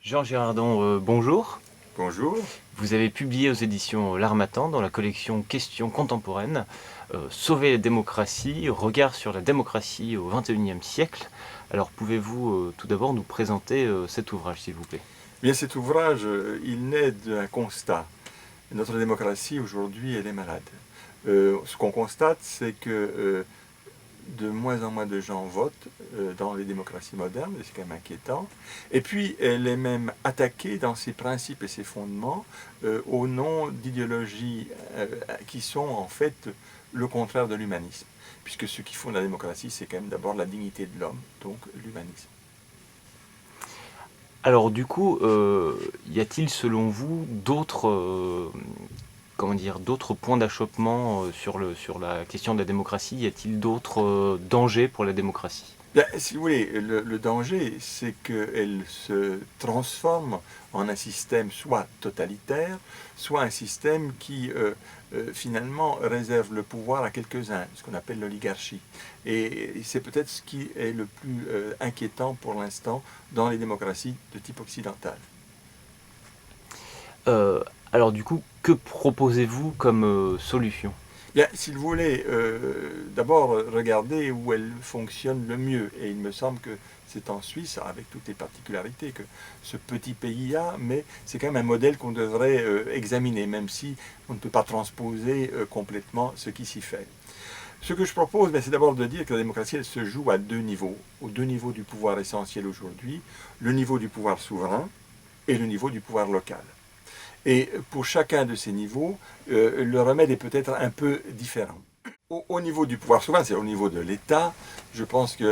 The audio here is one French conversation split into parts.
Jean Girardon, bonjour. Bonjour. Vous avez publié aux éditions L'Harmattan dans la collection Questions contemporaines Sauver la démocratie, regard sur la démocratie au XXIe siècle. Alors pouvez-vous tout d'abord nous présenter cet ouvrage, s'il vous plaît? Bien, cet ouvrage, il naît d'un constat. Notre démocratie, aujourd'hui, elle est malade. Ce qu'on constate, c'est que de moins en moins de gens votent dans les démocraties modernes, et c'est quand même inquiétant. Et puis, elle est même attaquée dans ses principes et ses fondements au nom d'idéologies qui sont en fait le contraire de l'humanisme. Puisque ce qui fonde la démocratie, c'est quand même d'abord la dignité de l'homme, donc l'humanisme. Alors du coup, y a-t-il selon vous d'autres comment dire, d'autres points d'achoppement sur la question de la démocratie? Y a-t-il d'autres dangers pour la démocratie? Bien, si vous voulez, le danger, c'est qu'elle se transforme en un système soit totalitaire, soit un système qui finalement réserve le pouvoir à quelques-uns, ce qu'on appelle l'oligarchie. Et c'est peut-être ce qui est le plus inquiétant pour l'instant dans les démocraties de type occidental. Euh, alors du coup, que proposez-vous comme solution? Bien, si vous voulez, d'abord regardez où elle fonctionne le mieux. Et il me semble que c'est en Suisse, avec toutes les particularités que ce petit pays a, mais c'est quand même un modèle qu'on devrait examiner, même si on ne peut pas transposer complètement ce qui s'y fait. Ce que je propose, c'est d'abord de dire que la démocratie, elle se joue à deux niveaux. Aux deux niveaux du pouvoir essentiel aujourd'hui, le niveau du pouvoir souverain et le niveau du pouvoir local. Et pour chacun de ces niveaux, le remède est peut-être un peu différent. Au niveau du pouvoir souverain, c'est au niveau de l'État, je pense qu'il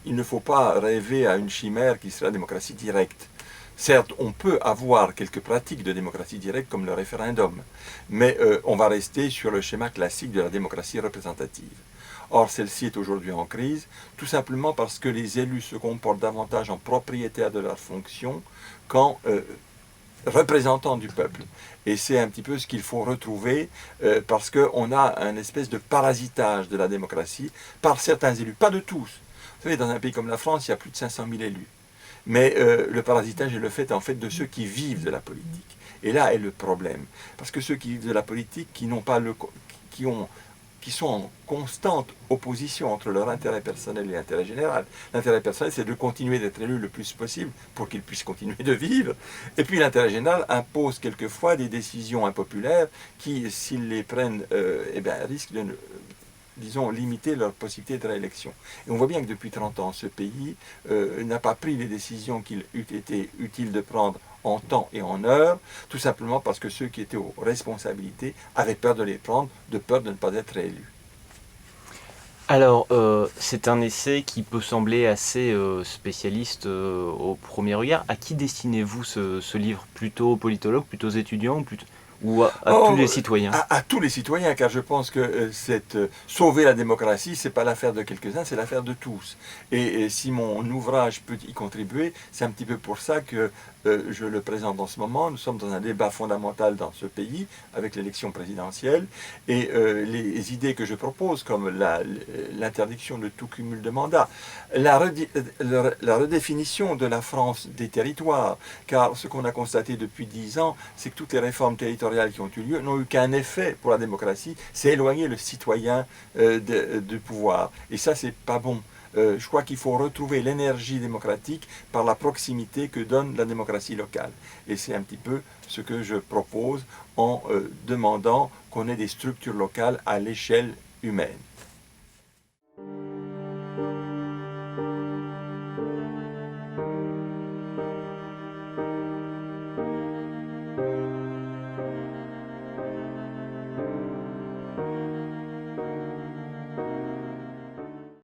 ne faut pas rêver à une chimère qui serait la démocratie directe. Certes, on peut avoir quelques pratiques de démocratie directe comme le référendum, mais on va rester sur le schéma classique de la démocratie représentative. Or, celle-ci est aujourd'hui en crise, tout simplement parce que les élus se comportent davantage en propriétaires de leurs fonctions qu'en représentants du peuple. Et c'est un petit peu ce qu'il faut retrouver parce qu'on a un espèce de parasitage de la démocratie par certains élus, pas de tous. Vous savez, dans un pays comme la France, il y a plus de 500 000 élus. Mais le parasitage est le fait en fait de ceux qui vivent de la politique. Et là est le problème. Parce que ceux qui vivent de la politique, qui n'ont pas le, qui ont qui sont en constante opposition entre leur intérêt personnel et l'intérêt général. L'intérêt personnel, c'est de continuer d'être élu le plus possible pour qu'ils puissent continuer de vivre. Et puis l'intérêt général impose quelquefois des décisions impopulaires qui, s'ils les prennent, risquent de, disons, limiter leur possibilité de réélection. Et on voit bien que depuis 30 ans, ce pays n'a pas pris les décisions qu'il eût été utile de prendre en temps et en heure, tout simplement parce que ceux qui étaient aux responsabilités avaient peur de les prendre, de peur de ne pas être élus. Alors, c'est un essai qui peut sembler assez spécialiste au premier regard. À qui destinez-vous ce livre? Plutôt aux politologues, plutôt aux étudiants, ou à tous les Oh, citoyens? à tous les citoyens, car je pense que sauver la démocratie, c'est pas l'affaire de quelques-uns, c'est l'affaire de tous. Et si mon ouvrage peut y contribuer, c'est un petit peu pour ça que je le présente en ce moment. Nous sommes dans un débat fondamental dans ce pays, avec l'élection présidentielle, et les idées que je propose, comme l'interdiction de tout cumul de mandats, la redéfinition de la France des territoires, car ce qu'on a constaté depuis 10 ans, c'est que toutes les réformes territoriales qui ont eu lieu n'ont eu qu'un effet pour la démocratie, c'est éloigner le citoyen du pouvoir. Et ça, c'est pas bon. Je crois qu'il faut retrouver l'énergie démocratique par la proximité que donne la démocratie locale. Et c'est un petit peu ce que je propose en demandant qu'on ait des structures locales à l'échelle humaine.